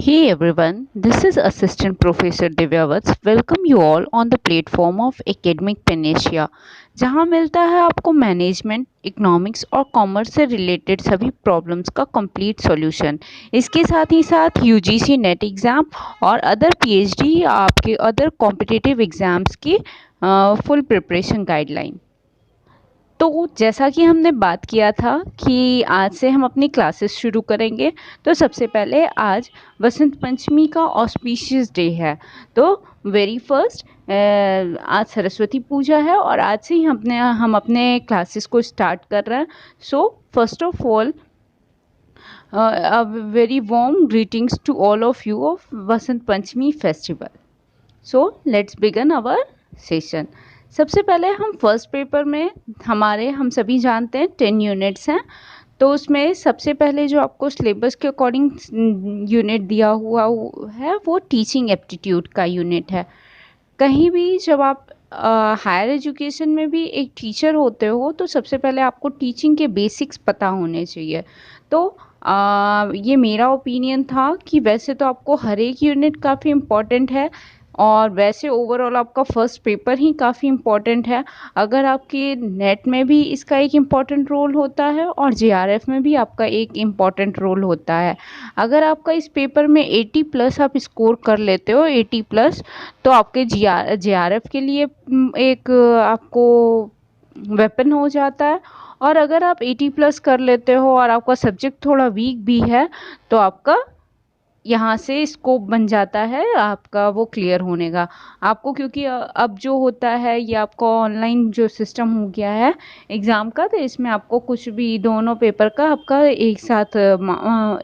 Hey everyone, this is Assistant Professor Divya Vats. Welcome you all on the platform of Academic Panacea, जहां मिलता है आपको management, economics और commerce से related सभी प्रॉब्लम्स का कंप्लीट सॉल्यूशन। इसके साथ ही साथ यूजीसी नेट एग्ज़ाम और अदर पीएचडी या आपके अदर कॉम्पिटिटिव एग्ज़ाम्स की फुल प्रिपरेशन गाइडलाइन। तो जैसा कि हमने बात किया था कि आज से हम अपनी क्लासेस शुरू करेंगे, तो सबसे पहले आज वसंत पंचमी का ऑस्पिशियस डे है। तो वेरी फर्स्ट आज सरस्वती पूजा है और आज से ही हम अपने क्लासेस को स्टार्ट कर रहे हैं। So first of all a very warm greetings to all of you of Vasant Panchami festival. So let's begin our session. सबसे पहले हम फर्स्ट पेपर में हम सभी जानते हैं 10 यूनिट्स हैं। तो उसमें सबसे पहले जो आपको सिलेबस के अकॉर्डिंग यूनिट दिया हुआ है वो टीचिंग एप्टीट्यूड का यूनिट है। कहीं भी जब आप हायर एजुकेशन में भी एक टीचर होते हो तो सबसे पहले आपको टीचिंग के बेसिक्स पता होने चाहिए। तो ये मेरा ओपिनियन था कि वैसे तो आपको हर एक यूनिट काफ़ी इम्पॉर्टेंट है और वैसे ओवरऑल आपका फर्स्ट पेपर ही काफ़ी इम्पॉर्टेंट है। अगर आपके नेट में भी इसका एक इम्पॉर्टेंट रोल होता है और जेआरएफ में भी आपका एक इम्पॉर्टेंट रोल होता है। अगर आपका इस पेपर में 80 प्लस आप स्कोर कर लेते हो 80 प्लस, तो आपके जेआरएफ के लिए एक आपको वेपन हो जाता है। और अगर आप 80 प्लस कर लेते हो और आपका सब्जेक्ट थोड़ा वीक भी है तो आपका यहाँ से स्कोप बन जाता है आपका वो क्लियर होने का। आपको क्योंकि अब जो होता है ये आपको ऑनलाइन जो सिस्टम हो गया है एग्ज़ाम का, तो इसमें आपको कुछ भी दोनों पेपर का आपका एक साथ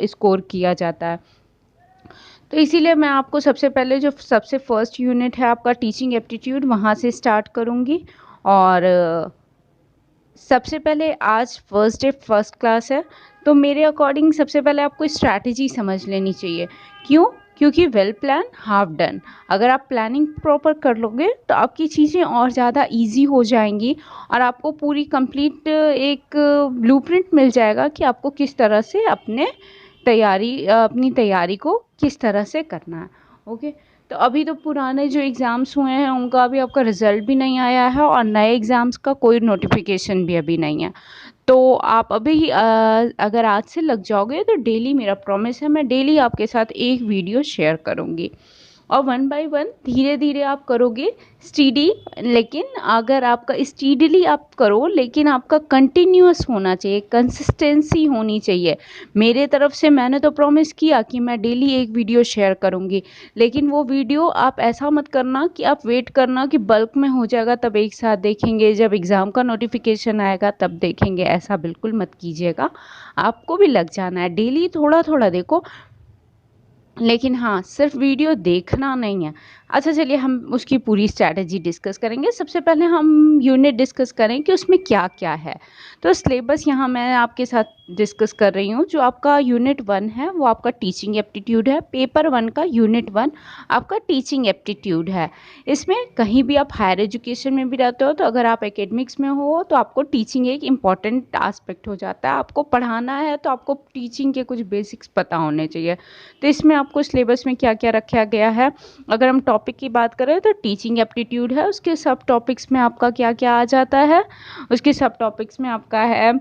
स्कोर किया जाता है। तो इसीलिए मैं आपको सबसे पहले जो सबसे फर्स्ट यूनिट है आपका टीचिंग एप्टीट्यूड वहाँ से स्टार्ट करूँगी। और सबसे पहले आज फर्स्ट डे फर्स्ट क्लास है, तो मेरे अकॉर्डिंग सबसे पहले आपको स्ट्रैटेजी समझ लेनी चाहिए। क्यों? क्योंकि वेल प्लान हाफ डन। अगर आप प्लानिंग प्रॉपर कर लोगे तो आपकी चीज़ें और ज़्यादा इजी हो जाएंगी और आपको पूरी कंप्लीट एक ब्लूप्रिंट मिल जाएगा कि आपको किस तरह से अपनी तैयारी को किस तरह से करना है। ओके, तो अभी तो पुराने जो एग्ज़ाम्स हुए हैं उनका अभी आपका रिज़ल्ट भी नहीं आया है और नए एग्ज़ाम्स का कोई नोटिफिकेशन भी अभी नहीं है। तो आप अभी अगर आज से लग जाओगे तो डेली, मेरा प्रॉमिस है, मैं डेली आपके साथ एक वीडियो शेयर करूँगी और वन बाय वन धीरे धीरे आप करोगे स्टीडी। लेकिन अगर आपका स्टीडीली आप करो लेकिन आपका कंटिन्यूअस होना चाहिए, कंसिस्टेंसी होनी चाहिए। मेरे तरफ से मैंने तो प्रॉमिस किया कि मैं डेली एक वीडियो शेयर करूँगी, लेकिन वो वीडियो आप ऐसा मत करना कि आप वेट करना कि बल्क में हो जाएगा तब एक साथ देखेंगे, जब एग्ज़ाम का नोटिफिकेशन आएगा तब देखेंगे। ऐसा बिल्कुल मत कीजिएगा, आपको भी लग जाना है। डेली थोड़ा थोड़ा देखो, लेकिन हाँ सिर्फ वीडियो देखना नहीं है। अच्छा चलिए हम उसकी पूरी स्ट्रैटेजी डिस्कस करेंगे। सबसे पहले हम यूनिट डिस्कस करें कि उसमें क्या क्या है। तो सिलेबस यहाँ मैं आपके साथ डिस्कस कर रही हूँ। जो आपका यूनिट 1 है वो आपका टीचिंग एप्टीट्यूड है। पेपर 1 का यूनिट 1 आपका टीचिंग एप्टीट्यूड है। इसमें कहीं भी आप हायर एजुकेशन में भी रहते हो, तो अगर आप एकेडमिक्स में हो तो आपको टीचिंग एक इम्पॉर्टेंट आस्पेक्ट हो जाता है। आपको पढ़ाना है तो आपको टीचिंग के कुछ बेसिक्स पता होने चाहिए। तो इसमें आपको सिलेबस में क्या क्या रखा गया है, अगर हम टॉपिक की बात करें तो टीचिंग एप्टीट्यूड है। उसके सब टॉपिक्स में आपका क्या क्या आ जाता है, उसके सब टॉपिक्स में आपका है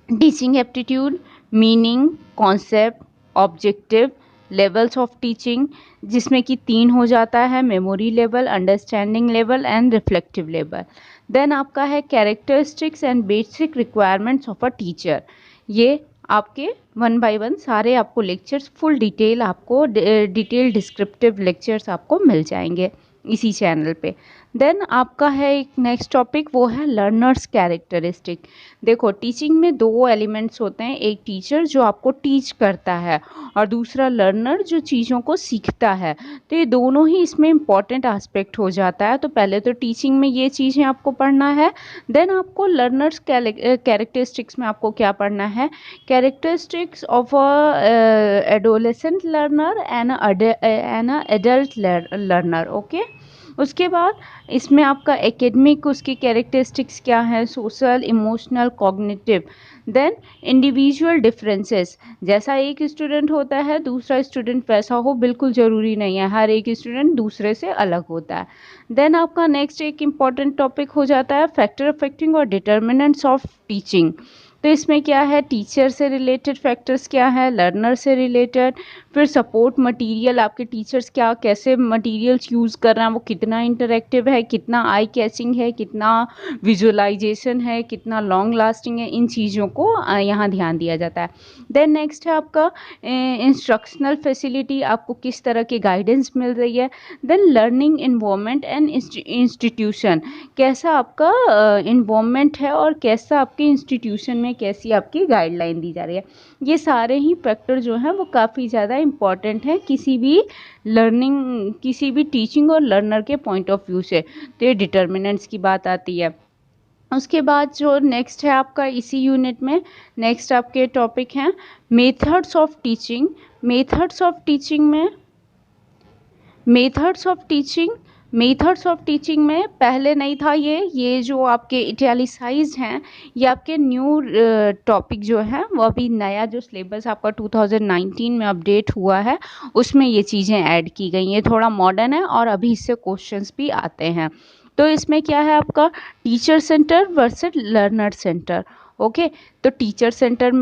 teaching aptitude, meaning, concept, objective, levels of teaching, जिसमें कि 3 हो जाता है, memory level, understanding level and reflective level. Then आपका है characteristics and basic requirements of a teacher. ये आपके 1 बाय 1 सारे आपको लेक्चर्स फुल डिटेल, आपको डिटेल डिस्क्रिप्टिव लेक्चर्स आपको मिल जाएंगे इसी चैनल पे। देन आपका है एक नेक्स्ट टॉपिक, वो है लर्नर्स कैरेक्टरिस्टिक। देखो टीचिंग में 2 एलिमेंट्स होते हैं, एक टीचर जो आपको टीच करता है और दूसरा लर्नर जो चीज़ों को सीखता है। तो ये दोनों ही इसमें इम्पॉर्टेंट एस्पेक्ट हो जाता है। तो पहले तो टीचिंग में ये चीज़ें आपको पढ़ना है। देन आपको लर्नर्स कैरेक्टरिस्टिक्स में आपको क्या पढ़ना है, characteristics of a adolescent learner and adult learner. Okay, उसके बाद इसमें आपका एकेडमिक उसकी कैरेक्टरिस्टिक्स क्या है, social, emotional, cognitive. Then individual differences, जैसा एक स्टूडेंट होता है दूसरा स्टूडेंट वैसा हो बिल्कुल ज़रूरी नहीं है, हर एक स्टूडेंट दूसरे से अलग होता है। देन आपका नेक्स्ट एक इम्पॉर्टेंट टॉपिक हो जाता है फैक्टर अफेक्टिंग और डिटर्मिनेंट्स ऑफ टीचिंग। तो इसमें क्या है, टीचर से रिलेटेड फैक्टर्स क्या है, लर्नर से रिलेटेड, फिर सपोर्ट मटेरियल, आपके टीचर्स क्या कैसे मटेरियल्स यूज़ कर रहे हैं, वो कितना इंटरेक्टिव है, कितना आई कैचिंग है, कितना विजुअलाइजेशन है, कितना लॉन्ग लास्टिंग है, इन चीज़ों को यहाँ ध्यान दिया जाता है। देन नेक्स्ट है आपका इंस्ट्रक्शनल फैसिलिटी, आपको किस तरह की गाइडेंस मिल रही है। Then learning environment and institution, कैसा आपका इन्वायरमेंट है और कैसा आपके इंस्टीट्यूशन में कैसी आपकी गाइडलाइन दी जा रही है। ये सारे ही फैक्टर जो हैं वो काफ़ी ज़्यादा इम्पॉर्टेंट हैं किसी भी लर्निंग, किसी भी टीचिंग और लर्नर के पॉइंट ऑफ व्यू से। तो ये डिटर्मिनेंट्स की बात आती है। उसके बाद जो नेक्स्ट है आपका इसी यूनिट में नेक्स्ट आपके टॉपिक हैं methods of teaching. Methods of teaching में मेथड्स ऑफ टीचिंग में पहले नहीं था ये जो आपके इटैलिसाइज हैं ये आपके न्यू टॉपिक जो है वो अभी नया जो सिलेबस आपका 2019 में अपडेट हुआ है उसमें ये चीज़ें ऐड की गई हैं। थोड़ा मॉडर्न है और अभी इससे क्वेश्चंस भी आते हैं। तो इसमें क्या है आपका teacher centre versus learner centre. Okay, तो टीचर सेंटर्ड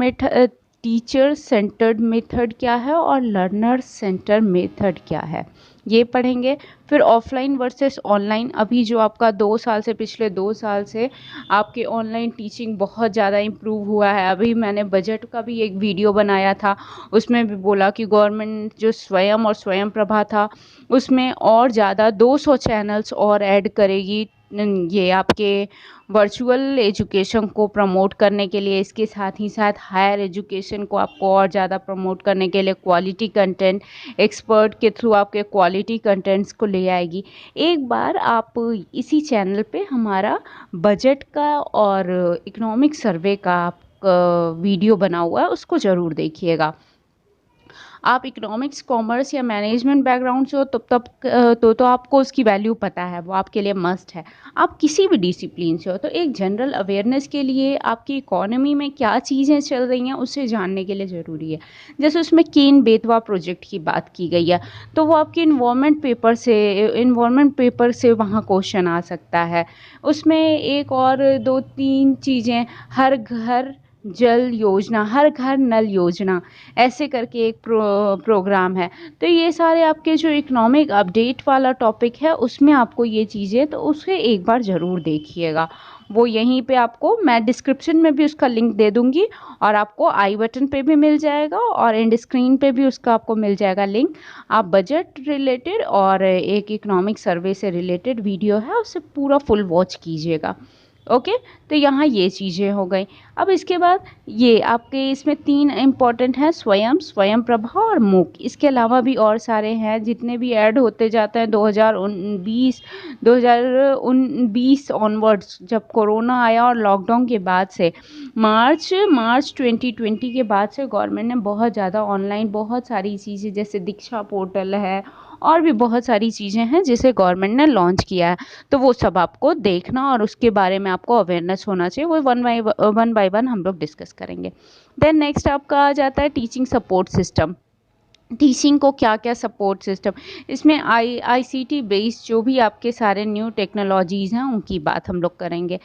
मेथड क्या है और लर्नर सेंटर मेथड क्या है ये पढ़ेंगे। फिर ऑफलाइन वर्सेस ऑनलाइन, अभी जो आपका 2 साल से पिछले 2 साल से आपके ऑनलाइन टीचिंग बहुत ज़्यादा इम्प्रूव हुआ है। अभी मैंने बजट का भी एक वीडियो बनाया था, उसमें भी बोला कि गवर्नमेंट जो स्वयं और स्वयं प्रभा था उसमें और ज़्यादा 200 चैनल्स और ऐड करेगी ये आपके वर्चुअल एजुकेशन को प्रमोट करने के लिए। इसके साथ ही साथ हायर एजुकेशन को आपको और ज़्यादा प्रमोट करने के लिए क्वालिटी कंटेंट एक्सपर्ट के थ्रू आपके क्वालिटी कंटेंट्स को ले आएगी। एक बार आप इसी चैनल पे हमारा बजट का और इकोनॉमिक सर्वे का वीडियो बना हुआ है, उसको ज़रूर देखिएगा। आप इकोनॉमिक्स कॉमर्स या मैनेजमेंट बैकग्राउंड से हो तो आपको उसकी वैल्यू पता है, वो आपके लिए मस्ट है। आप किसी भी डिसिप्लिन से हो तो एक जनरल अवेयरनेस के लिए आपकी इकोनॉमी में क्या चीज़ें चल रही हैं उसे जानने के लिए ज़रूरी है। जैसे उसमें केन बेतवा प्रोजेक्ट की बात की गई है तो वो आपके इन्वायरमेंट पेपर से वहाँ क्वेश्चन आ सकता है। उसमें एक और 2-3 चीज़ें, हर घर जल योजना, हर घर नल योजना, ऐसे करके एक प्रोग्राम है। तो ये सारे आपके जो इकोनॉमिक अपडेट वाला टॉपिक है उसमें आपको ये चीज़ें, तो उसे एक बार ज़रूर देखिएगा। वो यहीं पे आपको मैं डिस्क्रिप्शन में भी उसका लिंक दे दूँगी और आपको आई बटन पे भी मिल जाएगा और एंड स्क्रीन पे भी उसका आपको मिल जाएगा लिंक। आप बजट रिलेटेड और एक इकोनॉमिक सर्वे से रिलेटेड वीडियो है उसे पूरा फुल वॉच कीजिएगा। ओके, तो यहाँ ये चीज़ें हो गई। अब इसके बाद ये आपके इसमें 3 इम्पॉर्टेंट हैं, स्वयं प्रभा और मूक। इसके अलावा भी और सारे हैं जितने भी ऐड होते जाते हैं। 2020 ऑनवर्ड्स जब कोरोना आया और लॉकडाउन के बाद से मार्च 2020 के बाद से गवर्नमेंट ने बहुत ज़्यादा ऑनलाइन बहुत सारी चीज़ें जैसे दीक्षा पोर्टल है और भी बहुत सारी चीज़ें हैं जिसे गवर्नमेंट ने लॉन्च किया है। तो वो सब आपको देखना और उसके बारे में आपको अवेयरनेस होना चाहिए। वो वन बाय वन हम लोग डिस्कस करेंगे। देन नेक्स्ट आपका आ जाता है टीचिंग सपोर्ट सिस्टम। टीचिंग को क्या क्या सपोर्ट सिस्टम, इसमें आईसीटी बेस्ड जो भी आपके सारे न्यू टेक्नोलॉजीज़ हैं उनकी बात हम लोग करेंगे।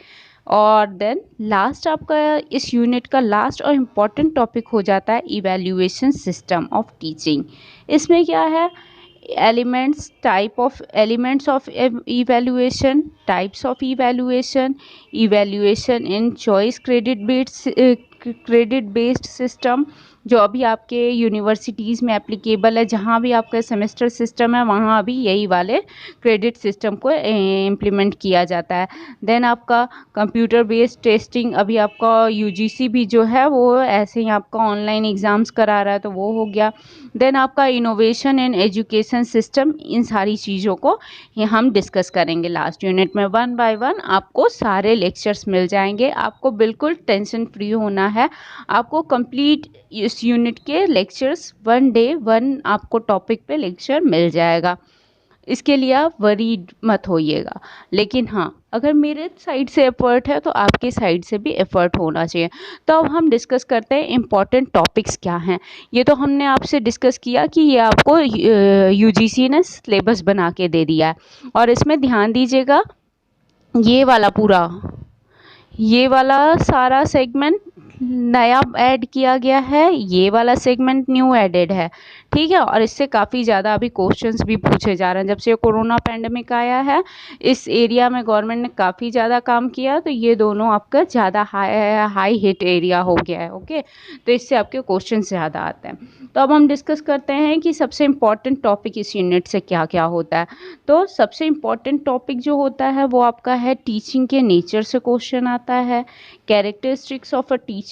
और देन लास्ट आपका इस यूनिट का लास्ट और इम्पॉर्टेंट टॉपिक हो जाता है इवैल्यूएशन सिस्टम ऑफ टीचिंग। इसमें क्या है, elements of evaluation, types of evaluation in choice credit based system जो अभी आपके यूनिवर्सिटीज़ में एप्लीकेबल है। जहाँ भी आपका सेमेस्टर सिस्टम है वहाँ अभी यही वाले क्रेडिट सिस्टम को इम्प्लीमेंट किया जाता है। देन आपका कंप्यूटर बेस्ड टेस्टिंग, अभी आपका यूजीसी भी जो है वो ऐसे ही आपका ऑनलाइन एग्ज़ाम्स करा रहा है तो वो हो गया। देन आपका इनोवेशन इन एजुकेशन सिस्टम, इन सारी चीज़ों को हम डिस्कस करेंगे लास्ट यूनिट में। वन बाय वन आपको सारे लेक्चर्स मिल जाएंगे। आपको बिल्कुल टेंशन फ्री होना है। आपको कंप्लीट इस यूनिट के लेक्चर्स 1 डे 1 आपको टॉपिक पे लेक्चर मिल जाएगा। इसके लिए आप वरीड मत होइएगा। लेकिन हाँ, अगर मेरे साइड से एफर्ट है तो आपके साइड से भी एफर्ट होना चाहिए। तो अब हम डिस्कस करते हैं इम्पॉर्टेंट टॉपिक्स क्या हैं। ये तो हमने आपसे डिस्कस किया कि ये आपको यूजीसी ने सिलेबस बना के दे दिया है, और इसमें ध्यान दीजिएगा, ये वाला सारा सेगमेंट नया ऐड किया गया है, ये वाला सेगमेंट न्यू एडेड है, ठीक है। और इससे काफ़ी ज़्यादा अभी क्वेश्चंस भी पूछे जा रहे हैं। जब से कोरोना पैंडेमिक आया है, इस एरिया में गवर्नमेंट ने काफ़ी ज़्यादा काम किया, तो ये दोनों आपका ज़्यादा हाई हिट एरिया हो गया है। ओके, तो इससे आपके क्वेश्चन ज़्यादा आते हैं। तो अब हम डिस्कस करते हैं कि सबसे इम्पॉर्टेंट टॉपिक इस यूनिट से क्या क्या होता है। तो सबसे इम्पॉर्टेंट टॉपिक जो होता है वो आपका है टीचिंग के नेचर से क्वेश्चन आता है, कैरेक्टरिस्टिक्स ऑफ अ टीचर,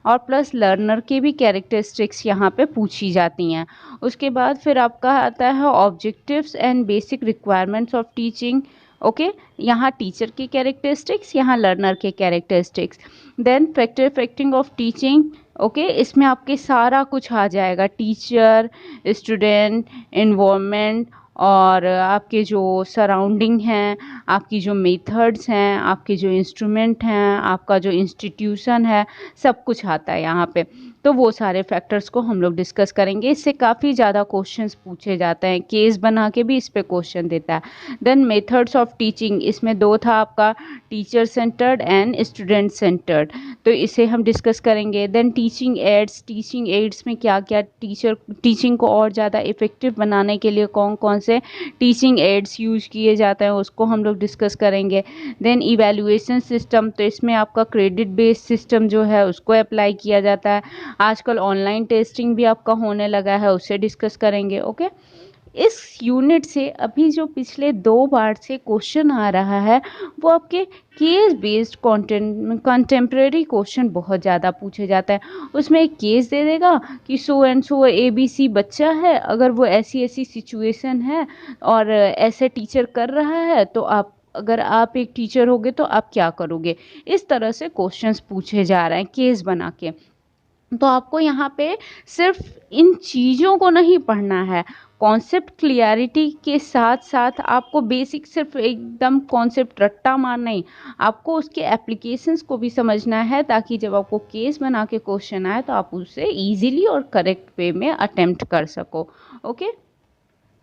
और प्लस लर्नर के भी कैरेक्टरिस्टिक्स यहाँ पे पूछी जाती हैं। उसके बाद फिर आपका आता है objectives and basic requirements of teaching. Okay, यहाँ टीचर के कैरेक्टरिस्टिक्स, यहाँ लर्नर के characteristics. Then factor affecting of teaching. Okay, इसमें आपके सारा कुछ आ जाएगा, टीचर, स्टूडेंट, इन्वायरमेंट, और आपके जो सराउंडिंग हैं, आपकी जो मेथड्स हैं, आपके जो इंस्ट्रूमेंट हैं, आपका जो इंस्टीट्यूशन है, सब कुछ आता है यहाँ पे। तो वो सारे फैक्टर्स को हम लोग डिस्कस करेंगे। इससे काफ़ी ज़्यादा क्वेश्चंस पूछे जाते हैं, केस बना के भी इस पे क्वेश्चन देता है। देन मेथड्स ऑफ टीचिंग, इसमें दो था आपका, teacher centred and student centred, तो इसे हम डिस्कस करेंगे। देन टीचिंग एड्स में क्या क्या टीचिंग को और ज़्यादा इफ़ेक्टिव बनाने के लिए कौन कौन से टीचिंग एड्स यूज किए जाते हैं, उसको हम लोग डिस्कस करेंगे। देन इवैल्यूएशन सिस्टम, तो इसमें आपका क्रेडिट बेस्ड सिस्टम जो है उसको अप्लाई किया जाता है। आजकल ऑनलाइन टेस्टिंग भी आपका होने लगा है, उससे डिस्कस करेंगे। ओके, इस यूनिट से अभी जो पिछले 2 बार से क्वेश्चन आ रहा है वो आपके केस बेस्ड कंटेम्प्रेरी क्वेश्चन बहुत ज़्यादा पूछे जाता है। उसमें एक केस दे देगा कि सो एंड सो ABC बच्चा है, अगर वो ऐसी ऐसी सिचुएशन है और ऐसे टीचर कर रहा है, तो अगर आप एक टीचर होगे तो आप क्या करोगे। इस तरह से क्वेश्चंस पूछे जा रहे हैं केस बना के। तो आपको यहाँ पे सिर्फ इन चीज़ों को नहीं पढ़ना है, कॉन्सेप्ट क्लियरिटी के साथ साथ आपको बेसिक सिर्फ एकदम कॉन्सेप्ट रट्टा मार नहीं, आपको उसके एप्लीकेशंस को भी समझना है, ताकि जब आपको केस बना के क्वेश्चन आए तो आप उसे इजीली और करेक्ट वे में अटेम्प्ट कर सको। ओके,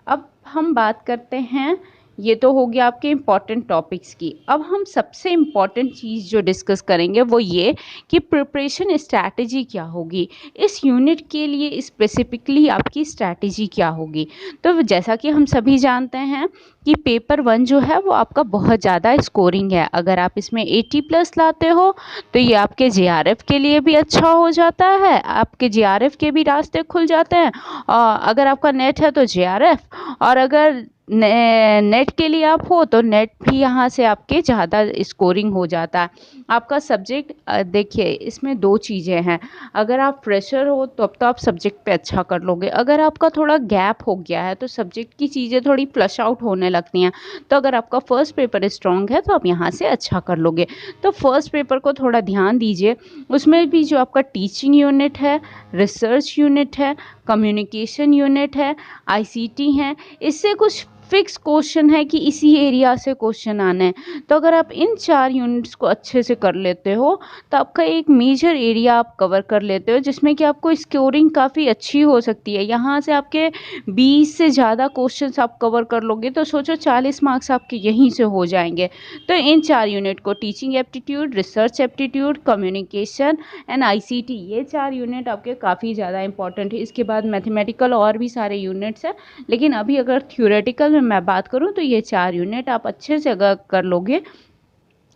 अब हम बात करते हैं, ये तो हो गया आपके इम्पॉर्टेंट टॉपिक्स की। अब हम सबसे इम्पॉर्टेंट चीज़ जो डिस्कस करेंगे वो ये कि प्रिपरेशन स्ट्रैटेजी क्या होगी, इस यूनिट के लिए स्पेसिफिकली आपकी स्ट्रैटेजी क्या होगी। तो जैसा कि हम सभी जानते हैं कि पेपर 1 जो है वो आपका बहुत ज़्यादा स्कोरिंग है। अगर आप इसमें 80+ लाते हो तो ये आपके JRF के लिए भी अच्छा हो जाता है, आपके JRF के भी रास्ते खुल जाते हैं। और अगर आपका नेट है तो JRF, और अगर नेट के लिए आप हो तो नेट भी यहाँ से आपके ज़्यादा स्कोरिंग हो जाता है। आपका सब्जेक्ट देखिए, इसमें 2 चीज़ें हैं, अगर आप फ्रेशर हो तो आप सब्जेक्ट पे अच्छा कर लोगे, अगर आपका थोड़ा गैप हो गया है तो सब्जेक्ट की चीज़ें थोड़ी फ्लश आउट होने लगती हैं। तो अगर आपका फर्स्ट पेपर स्ट्रॉन्ग है तो आप यहाँ से अच्छा कर लोगे। तो फर्स्ट पेपर को थोड़ा ध्यान दीजिए, उसमें भी जो आपका टीचिंग यूनिट है, रिसर्च यूनिट है, कम्युनिकेशन यूनिट है, ICT है, इससे कुछ फिक्स क्वेश्चन है कि इसी एरिया से क्वेश्चन आने हैं। तो अगर आप इन 4 यूनिट्स को अच्छे से कर लेते हो तो आपका एक मेजर एरिया आप कवर कर लेते हो, जिसमें कि आपको स्कोरिंग काफ़ी अच्छी हो सकती है। यहाँ से आपके 20 से ज़्यादा क्वेश्चंस आप कवर कर लोगे तो सोचो 40 मार्क्स आपके यहीं से हो जाएंगे। तो इन 4 यूनिट को, teaching aptitude, research aptitude, communication and ICT, ये 4 यूनिट आपके काफ़ी ज़्यादा इंपॉर्टेंट है। इसके बाद मैथमेटिकल और भी सारे यूनिट्स हैं, लेकिन अभी अगर थ्योरेटिकल मैं बात करूं तो ये 4 यूनिट आप अच्छे से अगर कर लोगे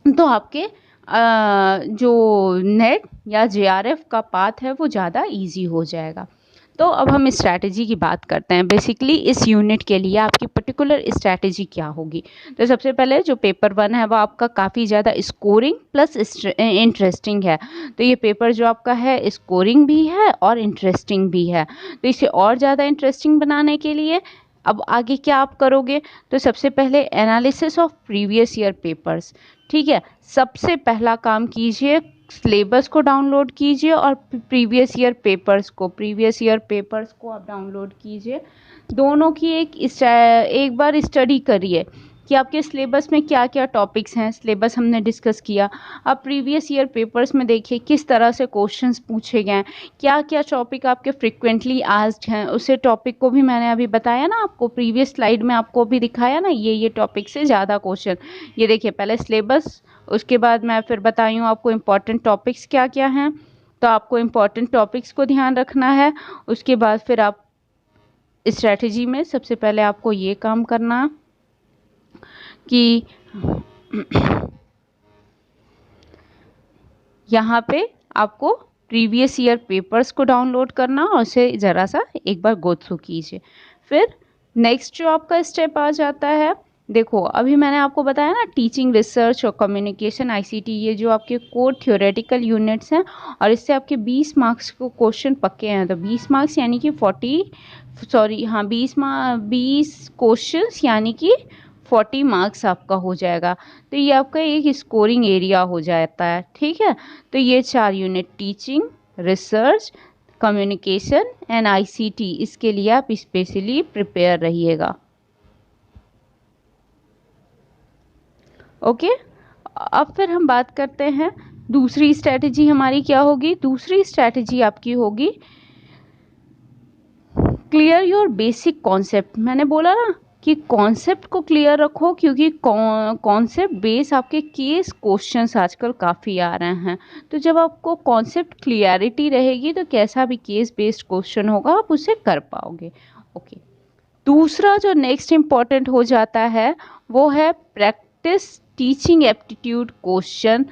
तो आपके जो नेट या JRF का पाथ है वो ज़्यादा इजी हो जाएगा। तो अब हम स्ट्रैटेजी की बात करते हैं। बेसिकली इस यूनिट के लिए आपकी पर्टिकुलर स्ट्रैटेजी क्या होगी। तो सबसे पहले जो पेपर 1 है वो आपका काफ़ी ज़्यादा स्कोरिंग प्लस इंटरेस्टिंग है। तो ये पेपर जो आपका है स्कोरिंग भी है और इंटरेस्टिंग भी है। तो इसे और ज़्यादा इंटरेस्टिंग बनाने के लिए अब आगे क्या आप करोगे, तो सबसे पहले analysis of previous year papers, ठीक है। सबसे पहला काम कीजिए, सिलेबस को डाउनलोड कीजिए और प्रीवियस ईयर पेपर्स को आप डाउनलोड कीजिए। दोनों की एक बार स्टडी करिए कि आपके सिलेबस में क्या क्या टॉपिक्स हैं। सिलेबस हमने डिस्कस किया। अब प्रीवियस ईयर पेपर्स में देखिए किस तरह से क्वेश्चंस पूछे गए हैं, क्या क्या टॉपिक आपके फ्रिक्वेंटली आस्क्ड हैं। उसे टॉपिक को भी मैंने अभी बताया ना आपको, प्रीवियस स्लाइड में आपको भी दिखाया ना, ये टॉपिक से ज़्यादा क्वेश्चन। ये देखिए पहले सिलेबस, उसके बाद मैं फिर बताई हूँ आपको इम्पॉर्टेंट टॉपिक्स क्या क्या हैं। तो आपको इम्पॉर्टेंट टॉपिक्स को ध्यान रखना है। उसके बाद फिर आप स्ट्रैटेजी में सबसे पहले आपको ये काम करना कि यहाँ पे आपको प्रीवियस ईयर पेपर्स को डाउनलोड करना और उसे ज़रा सा एक बार गो थ्रू कीजिए। फिर नेक्स्ट जो आपका स्टेप आ जाता है, देखो अभी मैंने आपको बताया ना टीचिंग, रिसर्च और कम्युनिकेशन आईसीटी, ये जो आपके कोर थ्योरेटिकल यूनिट्स हैं और इससे आपके 20 मार्क्स को क्वेश्चन पक्के हैं। तो 20 मार्क्स यानी कि 20 क्वेश्चंस यानी कि 40 मार्क्स आपका हो जाएगा। तो ये आपका एक स्कोरिंग एरिया हो जाता है, ठीक है। तो ये 4 unit teaching, research, communication and ICT, इसके लिए आप स्पेशली प्रिपेयर रहिएगा। ओके, अब फिर हम बात करते हैं दूसरी स्ट्रैटेजी हमारी क्या होगी। दूसरी स्ट्रैटेजी आपकी होगी क्लियर योर बेसिक कॉन्सेप्ट। मैंने बोला ना कि कॉन्सेप्ट को क्लियर रखो, क्योंकि कॉन्सेप्ट बेस आपके केस क्वेश्चंस आजकल काफ़ी आ रहे हैं। तो जब आपको कॉन्सेप्ट क्लियरिटी रहेगी तो कैसा भी केस बेस्ड क्वेश्चन होगा आप उसे कर पाओगे। ओके, दूसरा जो नेक्स्ट इम्पॉर्टेंट हो जाता है वो है practice teaching aptitude question.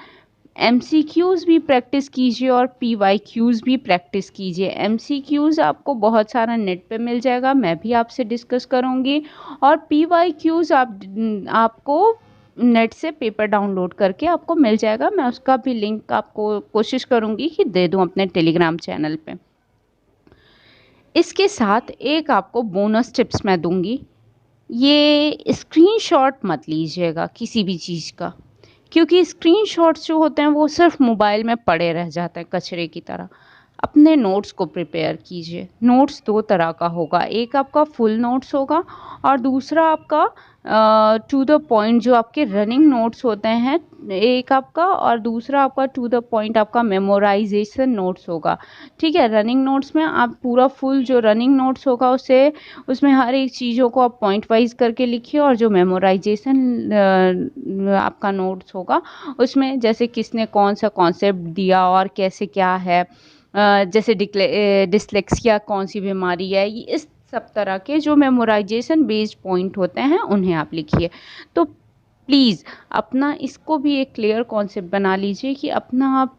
MCQs भी प्रैक्टिस कीजिए और पीवाईक्यूज़ भी प्रैक्टिस कीजिए। एमसीक्यूज़ आपको बहुत सारा नेट पे मिल जाएगा, मैं भी आपसे डिस्कस करूँगी, और पीवाईक्यूज़ आपको नेट से पेपर डाउनलोड करके आपको मिल जाएगा। मैं उसका भी लिंक आपको कोशिश करूँगी कि दे दूँ अपने टेलीग्राम चैनल पे। इसके साथ एक आपको बोनस टिप्स मैं दूँगी, ये स्क्रीनशॉट मत लीजिएगा किसी भी चीज़ का, क्योंकि स्क्रीनशॉट्स जो होते हैं वो सिर्फ मोबाइल में पड़े रह जाते हैं कचरे की तरह। अपने नोट्स को प्रिपेयर कीजिए। नोट्स 2 तरह का होगा, एक आपका फुल नोट्स होगा और दूसरा आपका टू द पॉइंट जो आपके रनिंग नोट्स होते हैं एक आपका, और दूसरा आपका टू द पॉइंट आपका मेमोराइजेशन नोट्स होगा। ठीक है, रनिंग नोट्स में आप पूरा फुल जो रनिंग नोट्स होगा उसमें हर एक चीज़ों को आप पॉइंट वाइज करके लिखिए, और जो मेमोराइजेशन आपका नोट्स होगा उसमें जैसे किसने कौन सा कॉन्सेप्ट दिया और कैसे क्या है, जैसे डिस्लेक्सिया कौन सी बीमारी है, ये इस सब तरह के जो मेमोराइजेशन बेस्ड पॉइंट होते हैं उन्हें आप लिखिए। तो प्लीज़ अपना इसको भी एक क्लियर कॉन्सेप्ट बना लीजिए कि अपना आप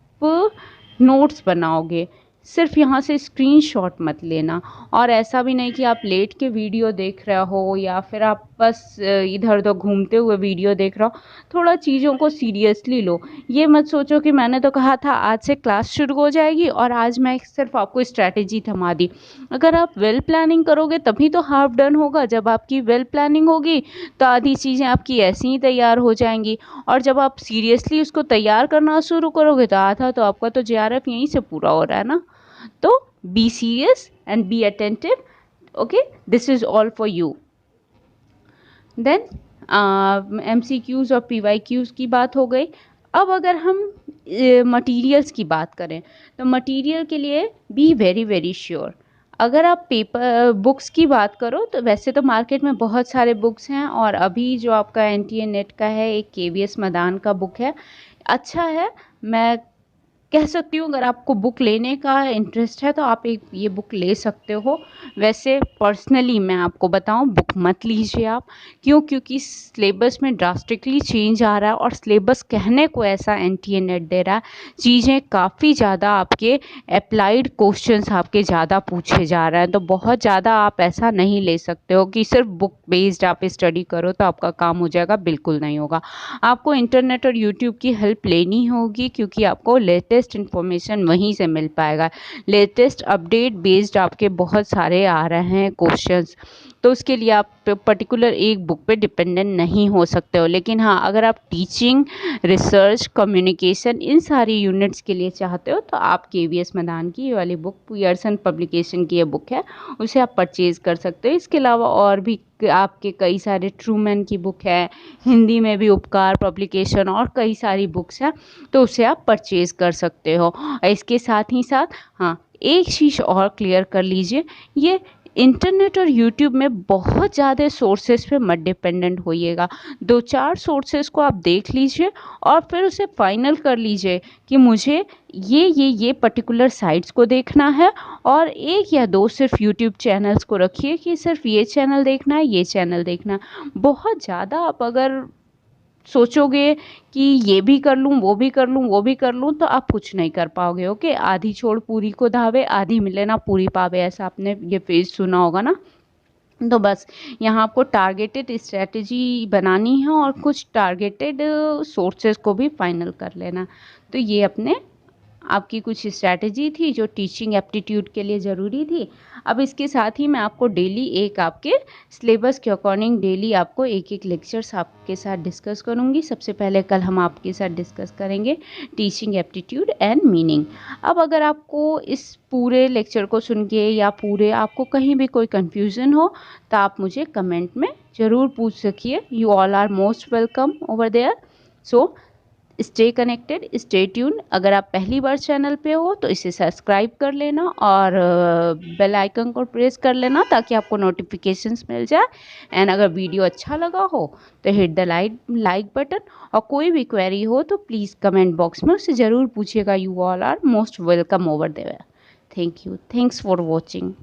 नोट्स बनाओगे, सिर्फ यहाँ से स्क्रीनशॉट मत लेना। और ऐसा भी नहीं कि आप लेट के वीडियो देख रहे हो या फिर आप बस इधर उधर घूमते हुए वीडियो देख रहे हो। थोड़ा चीज़ों को सीरियसली लो। ये मत सोचो कि मैंने तो कहा था आज से क्लास शुरू हो जाएगी और आज मैं सिर्फ आपको स्ट्रैटेजी थमा दी। अगर आप वेल प्लानिंग करोगे तभी तो हाफ डन होगा। जब आपकी वेल प्लानिंग होगी तो आधी चीज़ें आपकी ऐसी ही तैयार हो जाएंगी, और जब आप सीरियसली उसको तैयार करना शुरू करोगे तो आधा तो आपका तो जेआरएफ यहीं से पूरा हो रहा है ना। तो be serious and be attentive. Okay, this is all for you. Then MCQs और PYQs की बात हो गई। अब अगर हम मटेरियल्स की बात करें तो मटेरियल के लिए बी वेरी वेरी श्योर। अगर आप बुक्स की बात करो तो वैसे तो मार्केट में बहुत सारे बुक्स हैं, और अभी जो आपका NTA नेट का है एक KVS मदान का बुक है, अच्छा है। मैं कह सकती हूँ अगर आपको बुक लेने का इंटरेस्ट है तो आप ये बुक ले सकते हो। वैसे पर्सनली मैं आपको बताऊँ बुक मत लीजिए आप। क्योंकि सिलेबस में ड्रास्टिकली चेंज आ रहा है, और सिलेबस कहने को ऐसा NTA नेट दे रहा है, चीज़ें काफ़ी ज़्यादा आपके अप्लाइड क्वेश्चंस आपके ज़्यादा पूछे जा रहे हैं। तो बहुत ज़्यादा आप ऐसा नहीं ले सकते हो कि सिर्फ बुक बेस्ड आप स्टडी करो तो आपका काम हो जाएगा, बिल्कुल नहीं होगा। आपको इंटरनेट और यूट्यूब की हेल्प लेनी होगी, क्योंकि आपको लेटेस्ट लेटेस्ट इन्फॉर्मेशन वहीं से मिल पाएगा। लेटेस्ट अपडेट बेस्ड आपके बहुत सारे आ रहे हैं क्वेश्चंस, तो उसके लिए आप पर्टिकुलर एक बुक पे डिपेंडेंट नहीं हो सकते हो। लेकिन हाँ, अगर आप टीचिंग, रिसर्च, कम्युनिकेशन इन सारी यूनिट्स के लिए चाहते हो तो आप KVS मैदान की ये वाली बुक, पियर्सन पब्लिकेशन की ये बुक है, उसे आप परचेज़ कर सकते हो। इसके अलावा और भी आपके कई सारे ट्रूमैन की बुक है, हिंदी में भी उपकार पब्लिकेशन और कई सारी बुक्स हैं, तो उसे आप परचेज़ कर सकते हो। और इसके साथ ही साथ हाँ, एक चीज़ और क्लियर कर लीजिए, ये इंटरनेट और यूट्यूब में बहुत ज़्यादा सोर्सेज पे मत डिपेंडेंट होइएगा। 2-4 सोर्सेज को आप देख लीजिए और फिर उसे फाइनल कर लीजिए कि मुझे ये पर्टिकुलर साइट्स को देखना है, और 1 या 2 सिर्फ यूट्यूब चैनल्स को रखिए कि सिर्फ ये चैनल देखना है, ये चैनल देखना है। बहुत ज़्यादा आप अगर सोचोगे कि ये भी कर लूँ, वो भी कर लूँ, वो भी कर लूँ, तो आप कुछ नहीं कर पाओगे। ओके, आधी छोड़ पूरी को धावे, आधी मिले ना पूरी पावे, ऐसा आपने ये फ्रेज सुना होगा ना। तो बस यहाँ आपको टारगेटेड स्ट्रेटजी बनानी है और कुछ टारगेटेड सोर्सेज को भी फाइनल कर लेना। तो ये अपने आपकी कुछ स्ट्रैटेजी थी जो टीचिंग एप्टीट्यूड के लिए ज़रूरी थी। अब इसके साथ ही मैं आपको डेली एक आपके सिलेबस के अकॉर्डिंग डेली आपको एक लेक्चर्स आपके साथ डिस्कस करूँगी। सबसे पहले कल हम आपके साथ डिस्कस करेंगे टीचिंग एप्टीट्यूड एंड मीनिंग। अब अगर आपको इस पूरे लेक्चर को सुन के या पूरे आपको कहीं भी कोई कन्फ्यूज़न हो तो आप मुझे कमेंट में ज़रूर पूछ सकिए। You all are most welcome over there. So stay connected, stay tune. अगर आप पहली बार चैनल पे हो तो इसे सब्सक्राइब कर लेना और बेल आइकन को प्रेस कर लेना ताकि आपको नोटिफिकेशंस मिल जाए। एंड अगर वीडियो अच्छा लगा हो तो हिट द लाइक बटन, और कोई भी क्वेरी हो तो प्लीज़ कमेंट बॉक्स में उससे ज़रूर पूछिएगा। You all are most welcome over there. Thank you, thanks for watching.